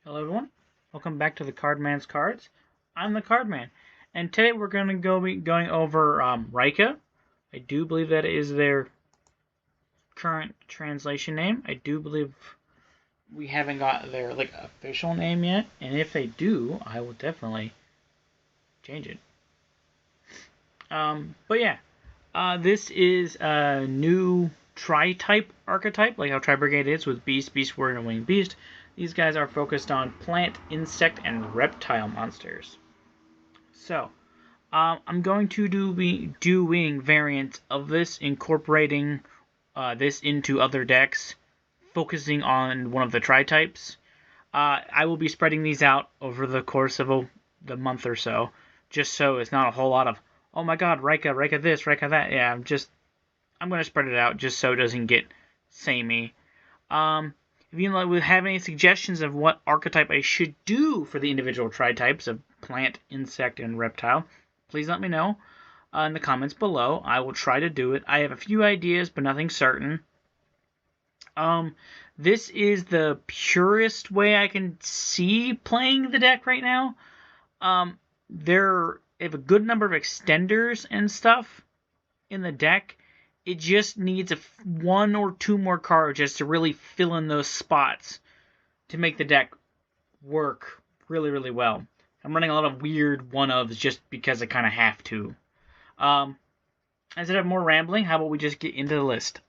Hello everyone, welcome back to the Cardman's Cards. I'm the Cardman, and today we're going to be going over Raika. I do believe that is their current translation name. I do believe we haven't got their official name yet, and if they do, I will definitely change it. But yeah, this is a new tri-type archetype, like how Tri-Brigade is with Beast, Beast Warrior, and Winged Beast. These guys are focused on plant, insect, and reptile monsters. So, I'm going to be doing variants of this, incorporating this into other decks, focusing on one of the tri-types. I will be spreading these out over the course of the month or so, just so it's not a whole lot of, oh my god, Raika, Raika this, Raika that. Yeah, I'm going to spread it out just so it doesn't get samey. If you have any suggestions of what archetype I should do for the individual tri-types of plant, insect, and reptile, please let me know in the comments below. I will try to do it. I have a few ideas, but nothing certain. This is the purest way I can see playing the deck right now. They have a good number of extenders and stuff in the deck. It just needs one or two more cards just to really fill in those spots to make the deck work really, really well. I'm running a lot of weird one-ofs just because I kind of have to. Instead of more rambling, how about we just get into the list?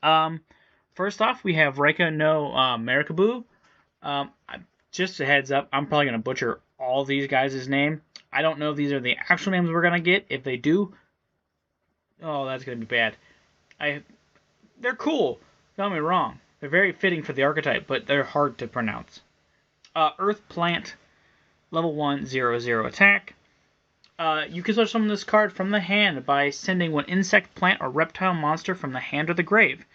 First off, we have Raika no Maracaboo. Just a heads up, I'm probably going to butcher all these guys' name. I don't know if these are the actual names we're going to get. If they do, oh, that's going to be bad. They're cool, don't get me wrong. They're very fitting for the archetype, but they're hard to pronounce. Earth Plant, level 1, 0/0 attack. You can switch summon this card from the hand by sending one insect, plant, or reptile monster from the hand or the grave.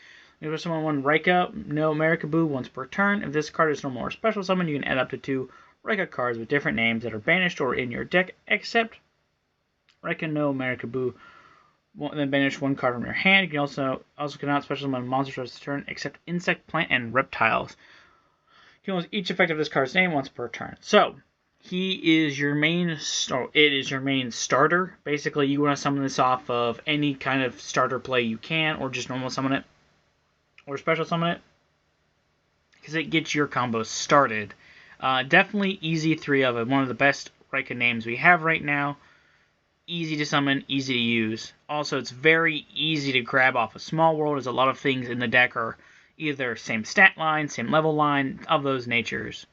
You can summon one Raika no Maracaboo once per turn. If this card is normal or special summon, you can add up to 2 Raika cards with different names that are banished or in your deck, except Raika no Maracaboo. Then banish one card from your hand. You can also cannot special summon monsters this turn except insect, plant, and reptiles. You can use each effect of this card's name once per turn. So he is your main. It is your main starter. Basically, you want to summon this off of any kind of starter play you can, or just normal summon it, or special summon it, because it gets your combo started. Definitely easy 3 of it. One of the best Raika names we have right now. Easy to summon, easy to use. Also, it's very easy to grab off a small world, as a lot of things in the deck are either same stat line, same level line, of those natures.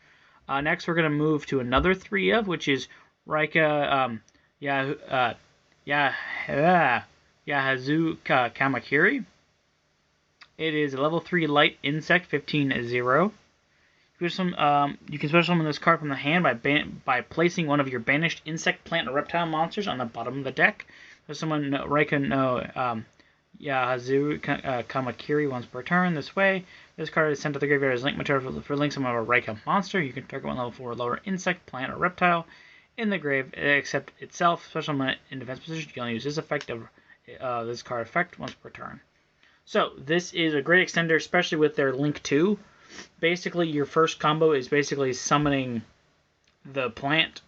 Next, we're going to move to another 3 of, which is Raika Yahazu Kamakiri. It is a level 3 light insect, 15/0. You can special summon this card from the hand by placing one of your banished insect, plant, or reptile monsters on the bottom of the deck. There's someone Raika no Yahazu Kamakiri once per turn. This way, this card is sent to the graveyard as link material for link summon of a Raika monster. You can target one level 4 or lower insect, plant, or reptile in the grave, except itself. Special summon it in defense position. You can only use this effect of this card effect once per turn. So this is a great extender, especially with their link 2. Basically, your first combo is basically summoning the plant,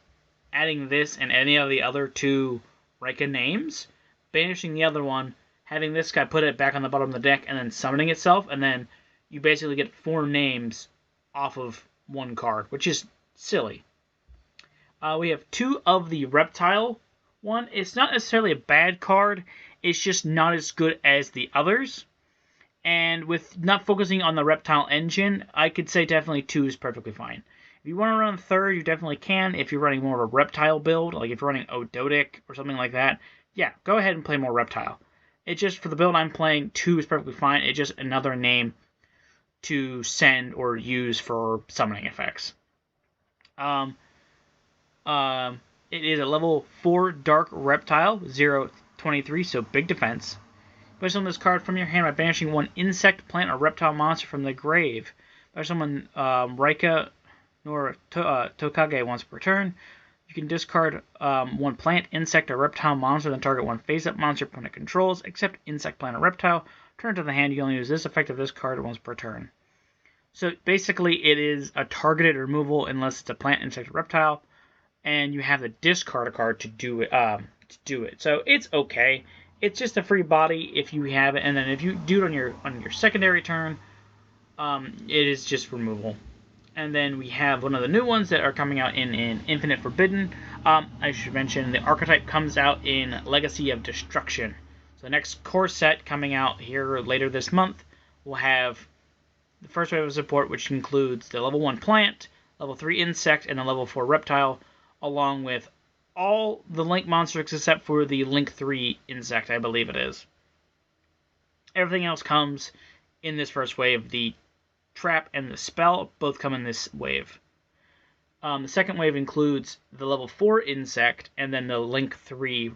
adding this and any of the other 2 Raika names, banishing the other one, having this guy put it back on the bottom of the deck, and then summoning itself, and then you basically get 4 names off of 1 card, which is silly. We have 2 of the reptile one. It's not necessarily a bad card, it's just not as good as the others. And with not focusing on the reptile engine, I could say definitely 2 is perfectly fine. If you want to run 3rd, you definitely can. If you're running more of a reptile build, like if you're running Ododic or something like that, yeah, go ahead and play more reptile. It's just for the build I'm playing, 2 is perfectly fine. It's just another name to send or use for summoning effects. It is a level 4 dark reptile, 0/23, so big defense. Place on this card from your hand by banishing one insect, plant, or reptile monster from the grave. By someone Raika nor Tokage once per turn. You can discard 1 plant, insect, or reptile monster, then target 1 face-up monster opponent controls, except insect, plant, or reptile. Turn to the hand, you only use this effect of this card once per turn. So basically, it is a targeted removal unless it's a plant, insect, or reptile, and you have to discard a card to do it. So it's okay. It's just a free body if you have it, and then if you do it on your secondary turn, it is just removal. And then we have one of the new ones that are coming out in Infinite Forbidden. I should mention the archetype comes out in Legacy of Destruction. So the next core set coming out here later this month will have the first wave of support, which includes the level 1 plant, level 3 insect, and the level 4 reptile, along with all the link monsters except for the link 3 insect, I believe it is. Everything else comes in this first wave. The trap and the spell both come in this wave. The second wave includes the level 4 insect and then the link 3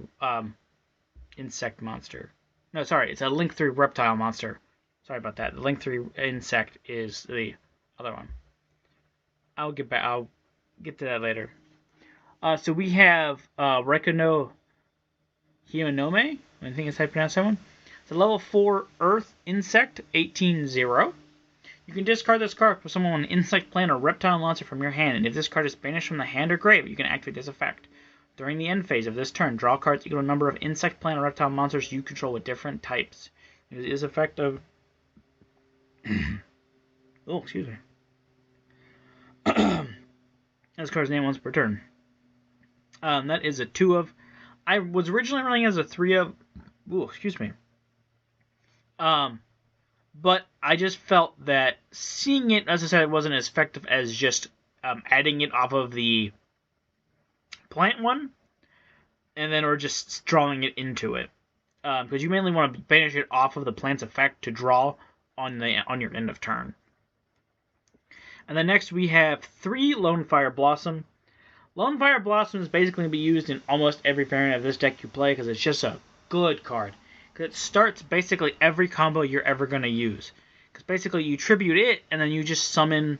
insect monster. No, sorry, it's a link 3 reptile monster. Sorry about that. The link 3 insect is the other one. I'll get to that later. So we have Raika no Hionome. I think it's how you pronounce that one. It's a level 4 Earth Insect, 18-0. You can discard this card for someone with an insect, plant, or reptile monster from your hand, and if this card is banished from the hand or grave, you can activate this effect. During the end phase of this turn, draw cards equal to the number of insect, plant, or reptile monsters you control with different types. It is effective. Oh, excuse me. This card's name once per turn. That is a 2 of. I was originally running as a 3 of. Ooh, excuse me. But I just felt that seeing it, as I said, it wasn't as effective as just adding it off of the plant one, and then or just drawing it into it. Because you mainly want to banish it off of the plant's effect to draw on your end of turn. And then next we have 3 Lone Fire Blossom. Lone Fire Blossom is basically going to be used in almost every variant of this deck you play because it's just a good card. Because it starts basically every combo you're ever going to use. Because basically you tribute it and then you just summon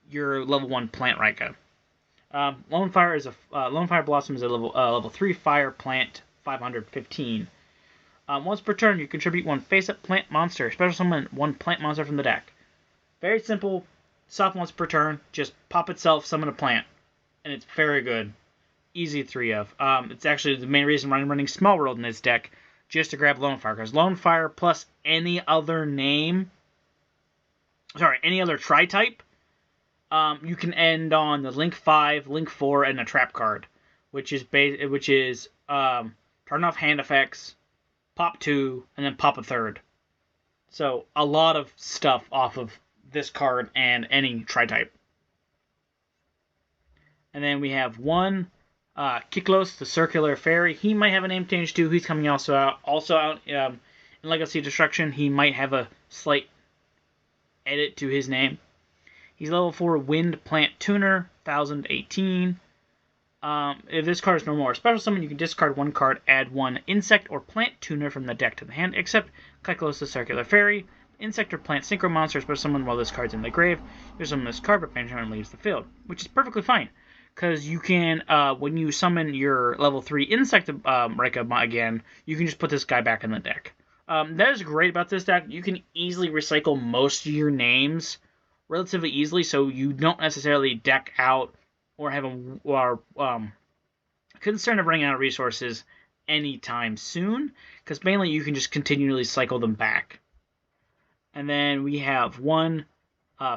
your level 1 plant Raika. Lone Fire Blossom is a level 3 fire plant, 515. Once per turn, you contribute 1 face-up plant monster, special summon 1 plant monster from the deck. Very simple. Soft once per turn. Just pop itself, summon a plant. And it's very good. Easy 3 of. It's actually the main reason why I'm running Small World in this deck, just to grab Lone Fire. Because Lone Fire plus any other any other tri-type, you can end on the Link 5, Link 4, and a Trap card. Which is turn off hand effects, pop 2, and then pop a 3rd. So, a lot of stuff off of this card and any tri-type. And then we have 1 Cyclos, the Ciircular Fairy. He might have a name change too. He's coming also out in Legacy of Destruction. He might have a slight edit to his name. He's level 4 Wind Plant Tuner, 1018. If this card is no more special summon, you can discard 1 card, add 1 insect or plant tuner from the deck to the hand, except Cyclos, the Ciircular Fairy. Insect or plant synchro monster is special summon while this card's in the grave. You summon this card, but banishment leaves the field, which is perfectly fine. Because you can, when you summon your level 3 insect Raika again, you can just put this guy back in the deck. That is great about this deck. You can easily recycle most of your names relatively easily, so you don't necessarily deck out or have a concern of running out of resources anytime soon, because mainly you can just continually cycle them back. And then we have 1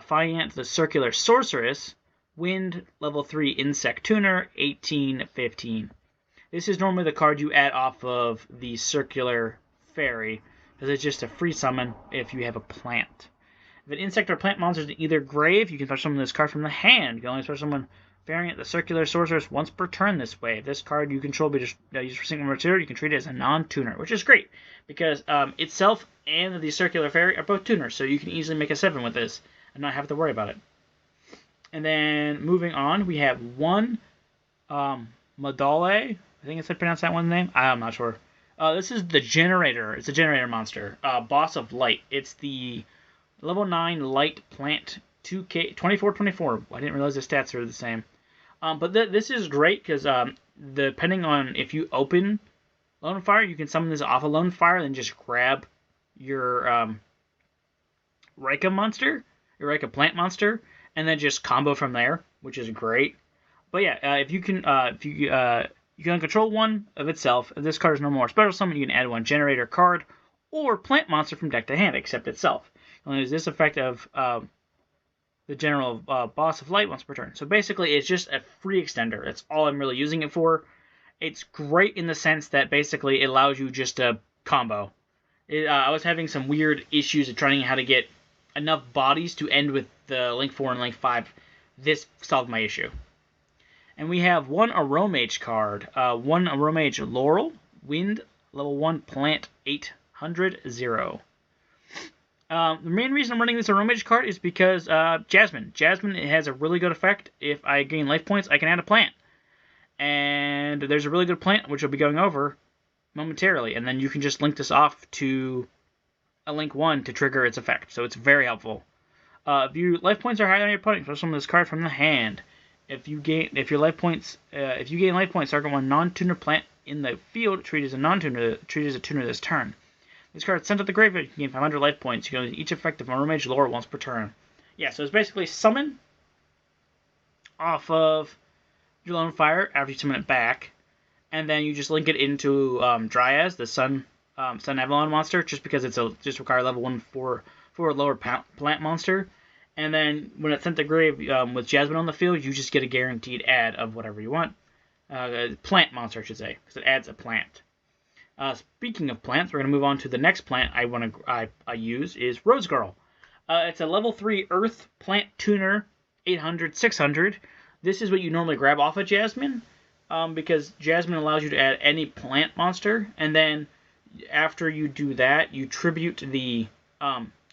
Fairyant, the Circular Sorceress, Wind, level 3 Insect Tuner, 1815. This is normally the card you add off of the Ciircular Fairy, because it's just a free summon if you have a plant. If an insect or plant monster is in either grave, you can special summon this card from the hand. You can only special summon Fairyant, the Circular Sorceress, once per turn this way. If this card you control be just used for single material, you can treat it as a non-tuner, which is great, because itself and the Ciircular Fairy are both tuners, so you can easily make a 7 with this and not have to worry about it. And then moving on, we have 1 Mardel. I think I said pronounce that one's name. I'm not sure. This is the Generaider. It's a Generaider monster. Boss of Light. It's the level 9 Light Plant 2K 2424. I didn't realize the stats are the same. But this is great because depending on if you open Lone Fire, you can summon this off of Lone Fire and just grab your Raika monster. your Raika plant monster, and then just combo from there, which is great. But yeah, if you can control one of itself. If this card is normal or special summon, you can add one Generaider card or plant monster from deck to hand, except itself. You only use this effect of the general boss of light once per turn. So basically, it's just a free extender. That's all I'm really using it for. It's great in the sense that basically it allows you just to combo. I was having some weird issues of trying how to get enough bodies to end with the Link 4 and Link 5. This solved my issue. And we have one Aromage card. One Aromage Laurel, Wind, level 1, plant 800, 0. The main reason I'm running this Aromage card is because Jasmine. Jasmine has a really good effect. If I gain life points, I can add a plant. And there's a really good plant, which I'll be going over momentarily. And then you can just link this off to a Link 1 to trigger its effect. So it's very helpful. If your life points are higher than your opponent, summon this card from the hand. If you gain life points, target one non-tuner plant in the field, treat as a non-tuner, treat as a tuner this turn. This card is sent to the graveyard. You can gain 500 life points. You can use each effect of Aromage Laurel once per turn. Yeah, so it's basically summon off of your Lone Fire after you summon it back, and then you just link it into Dryas, the Sun Avalon monster, just because it's just require level 1 for a lower plant monster. And then when it's sent to grave with Jasmine on the field, you just get a guaranteed add of whatever you want. Plant monster, I should say, because it adds a plant. Speaking of plants, we're going to move on to the next plant I use is Rose Girl. It's a level 3 Earth Plant Tuner, 800, 600. This is what you normally grab off of Jasmine, because Jasmine allows you to add any plant monster, and then after you do that, you tribute the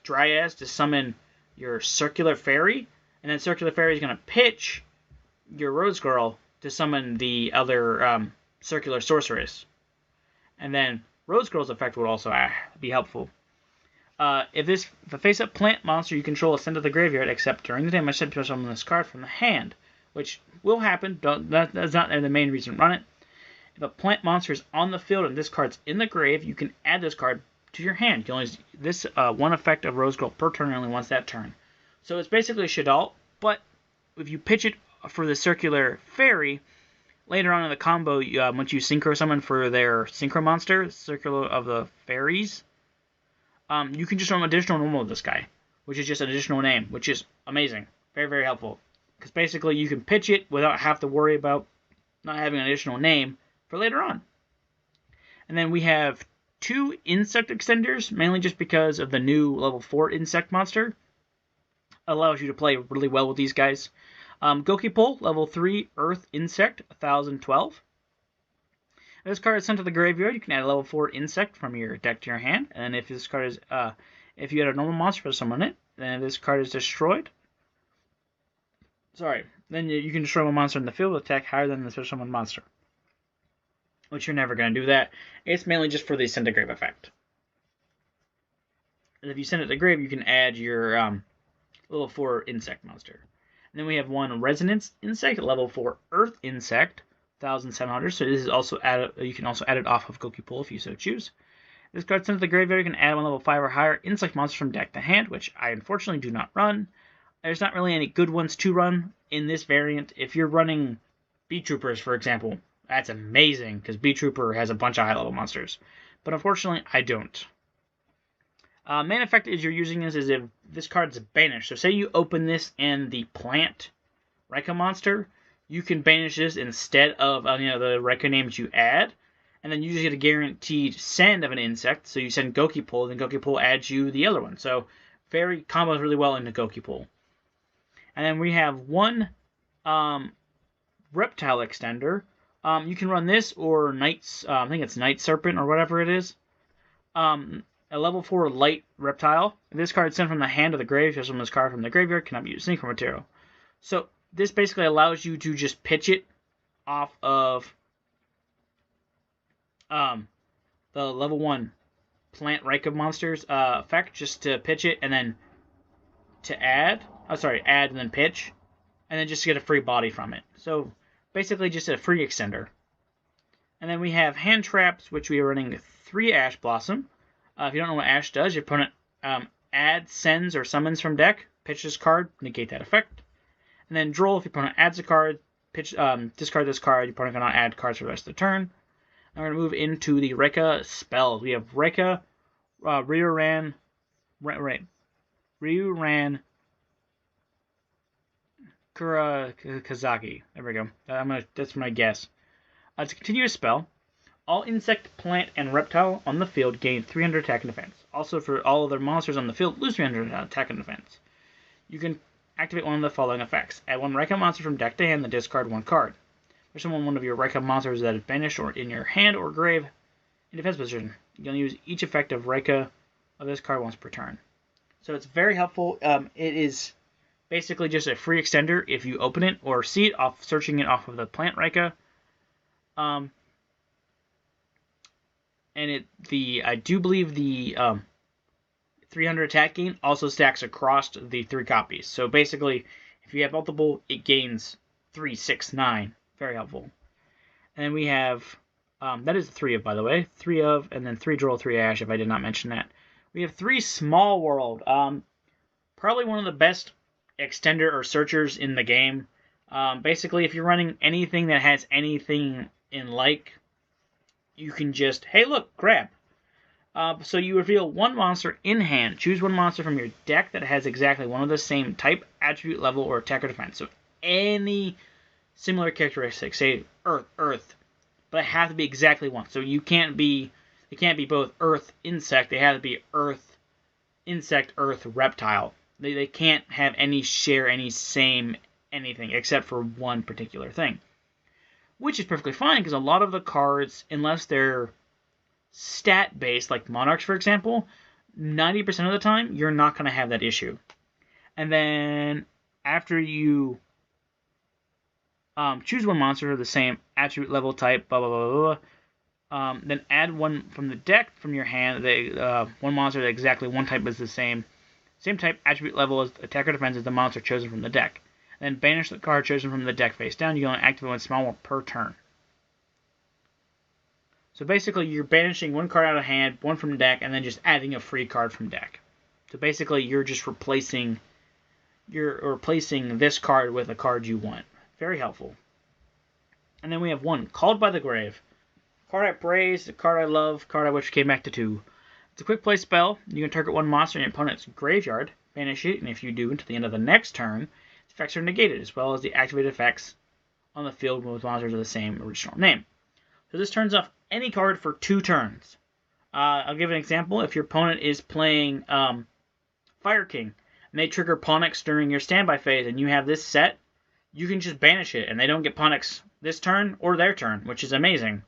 Dryas to summon your Ciircular Fairy, and then Ciircular Fairy is going to pitch your Rose Girl to summon the other Ciircular Sorceress. And then Rose Girl's effect would also be helpful. If a face-up plant monster you control is sent to the graveyard, except during the damage step, you summon this card from the hand, which will happen. That's not the main reason to run it. If a plant monster is on the field and this card's in the grave, you can add this card to your hand. You can only use this one effect of Rose Girl per turn, only once that turn. So it's basically a Shaddoll, but if you pitch it for the Ciircular Fairy, later on in the combo, once you Synchro Summon for their Synchro Monster, Ciircular of the Fairies, you can just run additional normal with this guy, which is just an additional name, which is amazing. Very, very helpful. Because basically you can pitch it without having to worry about not having an additional name for later on. And then we have 2 Insect Extenders, mainly just because of the new level 4 Insect monster. Allows you to play really well with these guys. Gokipole, level 3 Earth Insect, 1012. This card is sent to the graveyard. You can add a level 4 Insect from your deck to your hand. And if this card is, if you had a normal monster to summon it, then if this card is destroyed, then you can destroy one monster in the field with attack higher than the special summon monster. Which you're never going to do that. It's mainly just for the send to grave effect. And if you send it to grave, you can add your level 4 insect monster. And then we have one Resonance Insect, level 4 Earth Insect, 1700. So this is also added. You can also add it off of Gokipole if you so choose. This card sent to the graveyard. You can add one level 5 or higher insect monster from deck to hand, which I unfortunately do not run. There's not really any good ones to run in this variant. If you're running Bee Troopers, for example, that's amazing, because Bee Trooper has a bunch of high-level monsters. But unfortunately, I don't. Main effect is you're using this is if this card is banished. So say you open this and the plant Raika monster, you can banish this instead of the Raika names you add. And then you just get a guaranteed send of an insect. So you send Gokipole, then Gokipole adds you the other one. So combos really well into Gokipole. And then we have one Reptile Extender. You can run this or I think it's Night Serpent or whatever it is. A level 4 light reptile. If this card is sent from the hand to the grave, just from this card from the graveyard, cannot be used synchro material. So this basically allows you to just pitch it off of the level 1 plant Raika monsters effect, just to pitch it and then to add and then pitch, and then just to get a free body from it. So basically just a free extender. And then we have hand traps, which we are running 3 Ash Blossom. If you don't know what Ash does, your opponent adds, sends, or summons from deck pitch this card, negate that effect. And then Droll, if your opponent adds a card, discard this card, your opponent cannot add cards for the rest of the turn. And we're going to move into the Raika spells. We have Raika, Rea Kura Maksu. There we go. That's my guess. It's a continuous spell. All insect, plant, and reptile on the field gain 300 attack and defense. Also, for all other monsters on the field, lose 300 attack and defense. You can activate one of the following effects. Add one Raika monster from deck to hand, then discard one card. For someone one of your Raika monsters that is banished or in your hand or grave in defense position, you can use each effect of Raika of this card once per turn. So it's very helpful. It is basically just a free extender if you open it or see it off searching it off of the plant Raika. And I do believe the 300 attack gain also stacks across the 3 copies. So basically, if you have multiple, it gains 3, 6, 9. Very helpful. And then we have, that is 3 of, by the way. 3 of, and then 3 Droll, 3 Ash, if I did not mention that. We have 3 Small World. Probably one of the best extender or searchers in the game. Basically, if you're running anything that has anything in like, you can just, hey look, grab. So you reveal one monster in hand. Choose one monster from your deck that has exactly one of the same type, attribute, level, or attack or defense. So any similar characteristics, say Earth, but it has to be exactly one. So it can't be both Earth, Insect. They have to be Earth, Insect, Earth, Reptile. They can't have any same anything except for one particular thing. Which is perfectly fine, because a lot of the cards, unless they're stat-based, like Monarchs, for example, 90% of the time, you're not going to have that issue. And then, after you choose one monster of the same attribute, level, type, blah, blah, blah, blah, then add one from the deck, from your hand, one monster that exactly one type is the same type, attribute, level, as attack or defense as the monster chosen from the deck. Then banish the card chosen from the deck face down. You can only activate one small one per turn. So basically, you're banishing one card out of hand, one from the deck, and then just adding a free card from deck. So basically, you're just replacing this card with a card you want. Very helpful. And then we have one, Called by the Grave. Card I praise, a card I love, card I wish came back to 2. It's a quick play spell. You can target one monster in your opponent's graveyard, banish it, and if you do, until the end of the next turn, effects are negated, as well as the activated effects on the field with monsters of the same original name. So this turns off any card for 2 turns. I'll give an example. If your opponent is playing Fire King, and they trigger Ponyx during your standby phase, and you have this set, you can just banish it, and they don't get Ponyx this turn or their turn, which is amazing.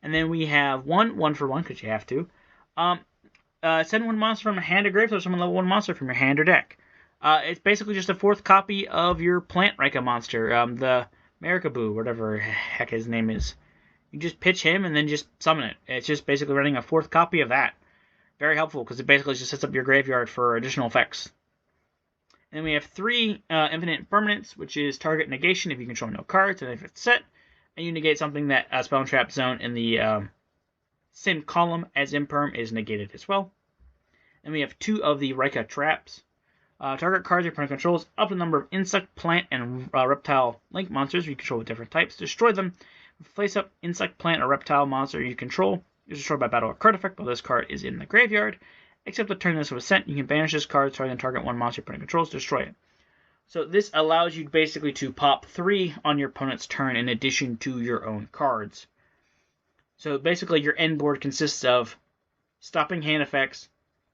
And then we have one for one, because you have to. Send one monster from a hand to grave, so summon level 1 monster from your hand or deck. It's basically just a 4th copy of your plant Raika monster, the Marikaboo, whatever heck his name is. You just pitch him and then just summon it. It's just basically running a 4th copy of that. Very helpful, because it basically just sets up your graveyard for additional effects. And then we have 3 infinite impermanence, which is target negation if you control no cards, and if it's set, and you negate something that spell and trap zone in the same column as imperm is negated as well. And we have 2 of the Raika traps. Target cards your opponent controls up to the number of insect, plant, and reptile link monsters you control with different types. Destroy them. Place up insect, plant, or reptile monster you control. Is destroyed by battle or card effect while this card is in the graveyard. Except the turn this was sent, you can banish this card, so then target one monster your opponent controls, destroy it. So this allows you basically to pop 3 on your opponent's turn in addition to your own cards. So basically your end board consists of stopping hand effects,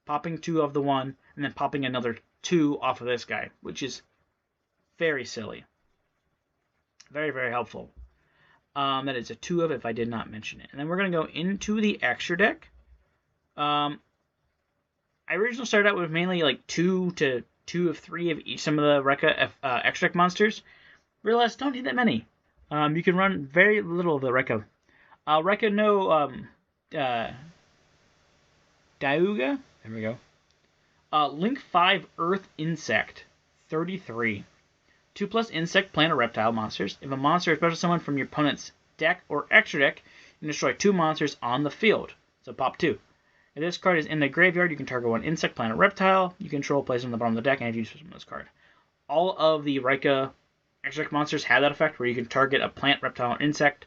popping 2 of the one, and then popping another 2 off of this guy, which is very silly. Very, very helpful. That is a 2 of if I did not mention it. And then we're going to go into the extra deck. I originally started out with mainly like 2 of 3 of each, some of the Raika extra deck monsters. Realized don't need that many. You can run very little of the Raika. Raika no Diuga. There we go. Link 5 Earth Insect, 33. 2+ insect, plant, or reptile monsters. If a monster is special summoned from your opponent's deck or extra deck, you can destroy 2 monsters on the field. So pop 2. If this card is in the graveyard, you can target one insect, plant, or reptile. You control, place it on the bottom of the deck, and have use from this card. All of the Raika extra monsters have that effect, where you can target a plant, reptile, or insect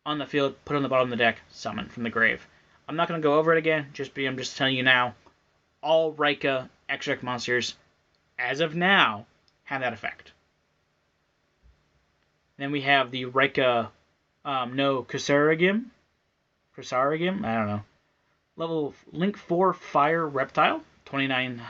on the field, put it on the bottom of the deck, summon from the grave. I'm not going to go over it again, I'm just telling you now, all Raika extra monsters, as of now, have that effect. Then we have the Raika no Kusarigim, I don't know. Level Link 4 Fire Reptile, 29,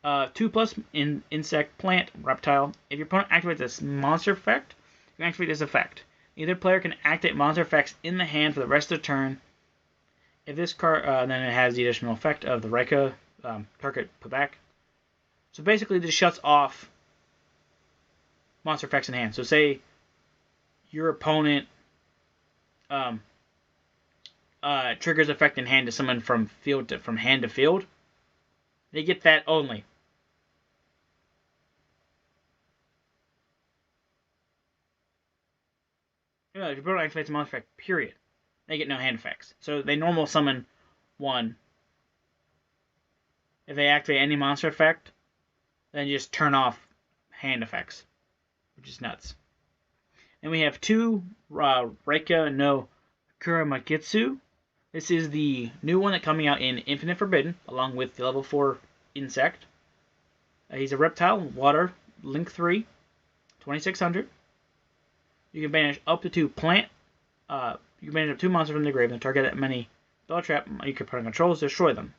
2+ in Insect, Plant, Reptile. If your opponent activates this monster effect, you can activate this effect. Either player can activate monster effects in the hand for the rest of the turn. If this card, then it has the additional effect of the Raika target put back. So basically, this shuts off monster effects in hand. So say your opponent triggers effect in hand to summon from hand to field. They get that only. If your opponent activates a monster effect, period, they get no hand effects. So they normal summon one. If they activate any monster effect, then just turn off hand effects, which is nuts. And we have two Raika no Kura Maksu. This is the new one that's coming out in Infinite Forbidden, along with the level 4 Insect. He's a reptile, water, Link 3, 2600. You can banish up to 2 plant. You can banish up 2 monsters from the grave and target that many spell trap you can put on controls to destroy them.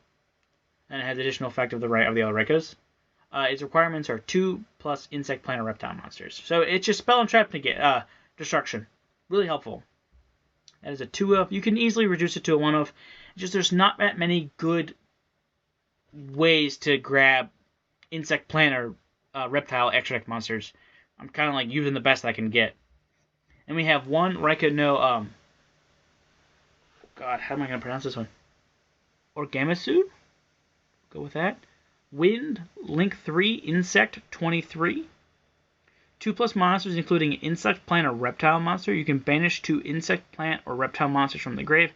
And it has additional effect of the other Raikas. Its requirements are 2+ insect, plant, or reptile monsters. So it's just spell and trap to get destruction. Really helpful. That is a 2-of. You can easily reduce it to a 1-of. Just there's not that many good ways to grab insect, plant, or reptile extra monsters. I'm kind of like using the best I can get. And we have one Raika no God, how am I going to pronounce this one? Orgamasu? Go with that. Wind, Link 3, Insect, 23. 2+ monsters, including an insect, plant, or reptile monster. You can banish 2 insect, plant, or reptile monsters from the grave.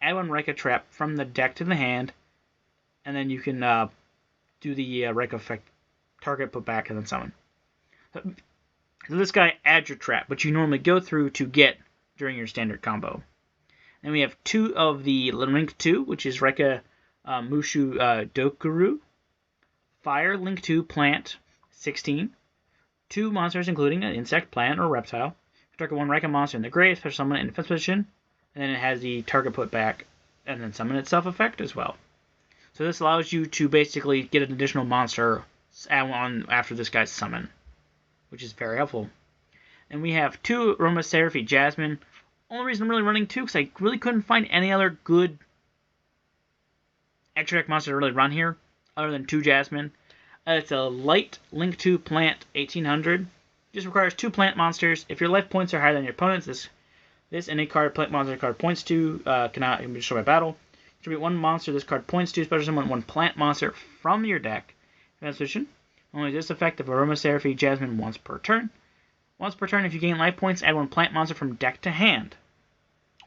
Add 1 Raika trap from the deck to the hand. And then you can do the Raika effect. Target, put back, and then summon. So this guy adds your trap, which you normally go through to get during your standard combo. Then we have 2 of the Link 2, which is Raika Mushu Dokuru. Fire, Link 2, Plant, 16. 2 monsters, including an insect, plant, or reptile. Target 1 Raika monster in the grave, special summon it in defense position, and then it has the target put back, and then summon itself effect as well. So this allows you to basically get an additional monster after this guy's summon, which is very helpful. And we have 2 Aromaseraphy Jasmine. Only reason I'm really running 2 because I really couldn't find any other good extra deck monster to really run here, other than 2 Jasmine. It's a light Link 2 Plant 1800. Just requires 2 plant monsters. If your life points are higher than your opponent's, this any card plant monster card points to cannot be destroyed by battle. Distribute 1 monster this card points to, special summon 1 plant monster from your deck. Defense position. Only this effect of Aromaseraphy Jasmine once per turn. Once per turn, if you gain life points, add 1 plant monster from deck to hand,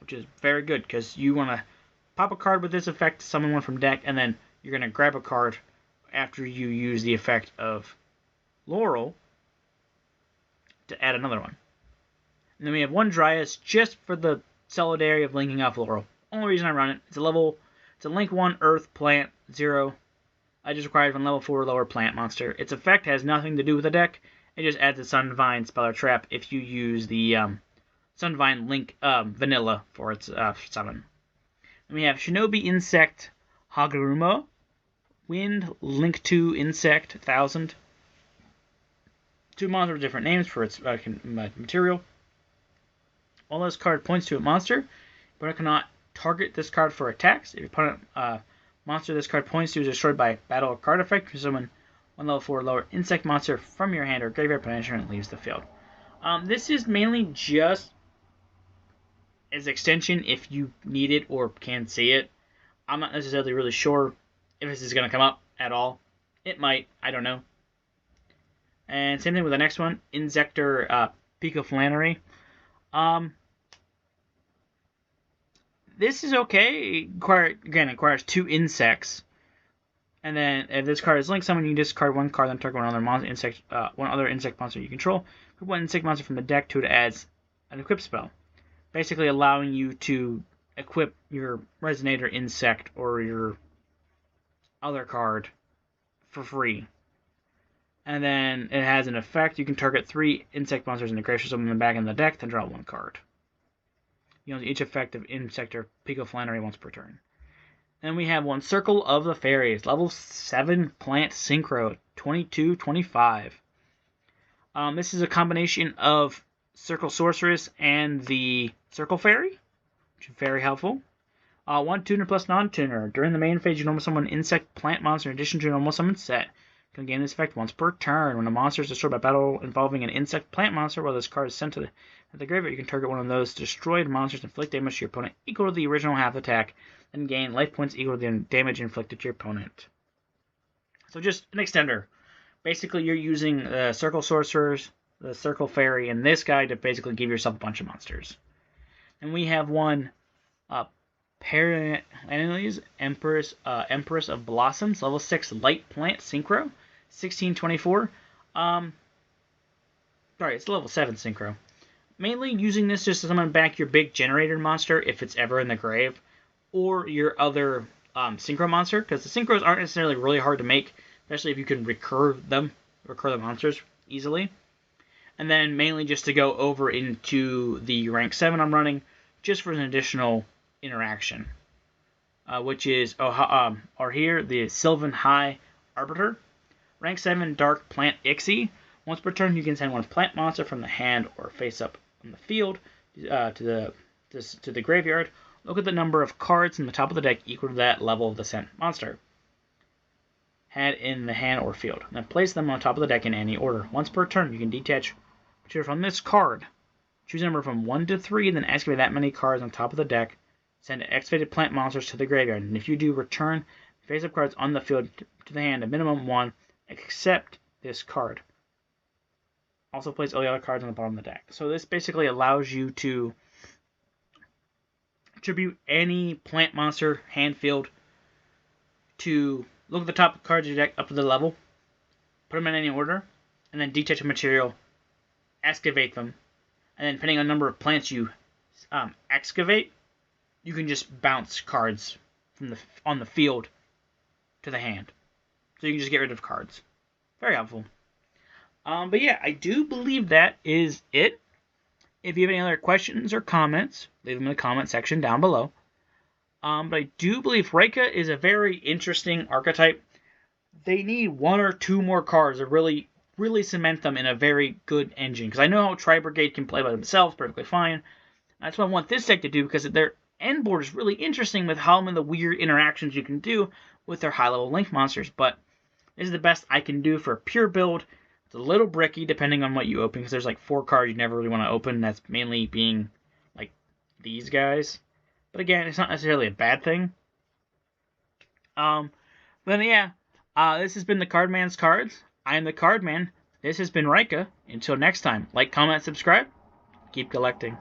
which is very good because you want to pop a card with this effect, summon one from deck, and then you're going to grab a card after you use the effect of Laurel to add another one. And then we have 1 Dryas just for the solidarity of linking off Laurel. Only reason I run it, it's a Link 1 Earth Plant 0. I just required 1 level 4 lower plant monster. Its effect has nothing to do with the deck. It just adds a Sunvine spell or trap if you use the Sunvine Link Vanilla for its summon. Then we have Shinobi Insect Haguruma. Wind, Link 2, Insect, 1000. 2 monsters with different names for its material. While this card points to a monster, your opponent cannot target this card for attacks. If your opponent monster this card points to is destroyed by battle or card effect, you summon 1 level 4 lower insect monster from your hand or graveyard punishment and leaves the field. This is mainly just as extension if you need it or can see it. I'm not necessarily really sure if this is going to come up at all. It might. I don't know. And same thing with the next one, Inzector Picofalena. This is okay. It requires 2 insects. And then if this card is linked summon, you discard 1 card, then target one other insect monster you control. Put 1 insect monster from the deck to it as an equip spell. Basically allowing you to equip your Resonator insect or your other card for free. And then it has an effect. You can target 3 insect monsters in the grave system in the back end of the deck, then draw 1 card. You know, each effect of Inzector Picofalena once per turn. Then we have 1 Circle of the Fairies, level 7 plant synchro, 22-25. This is a combination of Circle Sorceress and the Circle Fairy, which is very helpful. 1 tuner plus non-tuner. During the main phase, you normal summon an insect plant monster in addition to your normal summon set. You can gain this effect once per turn. When a monster is destroyed by battle involving an insect plant monster, while this card is sent to the graveyard, you can target one of those destroyed monsters and inflict damage to your opponent equal to the original half attack, and gain life points equal to the damage inflicted to your opponent. So just an extender. Basically, you're using the Circle Sorcerers, the Circle Fairy, and this guy to basically give yourself a bunch of monsters. And we have 1 Perennials, Empress of Blossoms, level 6 light plant synchro, 16-24. Sorry, it's level 7 synchro. Mainly using this just to summon back your big Generaider monster if it's ever in the grave, or your other synchro monster, because the synchros aren't necessarily really hard to make, especially if you can recur the monsters easily. And then mainly just to go over into the rank 7 I'm running, just for an additional interaction, which is here the Sylvan High Arbiter, rank 7 Dark Plant Ixie. Once per turn, you can send 1 plant monster from the hand or face up on the field to the graveyard. Look at the number of cards in the top of the deck equal to that level of the sent monster had in the hand or field. Then place them on top of the deck in any order. Once per turn, you can detach material from this card. Choose a number from 1 to 3, then activate that many cards on top of the deck. Send activated plant monsters to the graveyard, and if you do, return face-up cards on the field to the hand, a minimum 1, except this card. Also place all the other cards on the bottom of the deck. So this basically allows you to attribute any plant monster hand field to look at the top cards of your deck up to the level, put them in any order, and then detach a material, excavate them, and then depending on the number of plants you excavate, you can just bounce cards from on the field to the hand. So you can just get rid of cards. Very helpful. But yeah, I do believe that is it. If you have any other questions or comments, leave them in the comment section down below. But I do believe Raika is a very interesting archetype. They need 1 or 2 more cards to really cement them in a very good engine. Because I know how Tri-Brigade can play by themselves perfectly fine. That's what I want this deck to do, because their end board is really interesting with how many of the weird interactions you can do with their high-level Link monsters. But this is the best I can do for a pure build. It's a little bricky depending on what you open, because there's like 4 cards you never really want to open. That's mainly being like these guys. But again, it's not necessarily a bad thing. But yeah, this has been the Cardman's Cards. I am the Cardman. This has been Raika. Until next time, like, comment, subscribe. Keep collecting.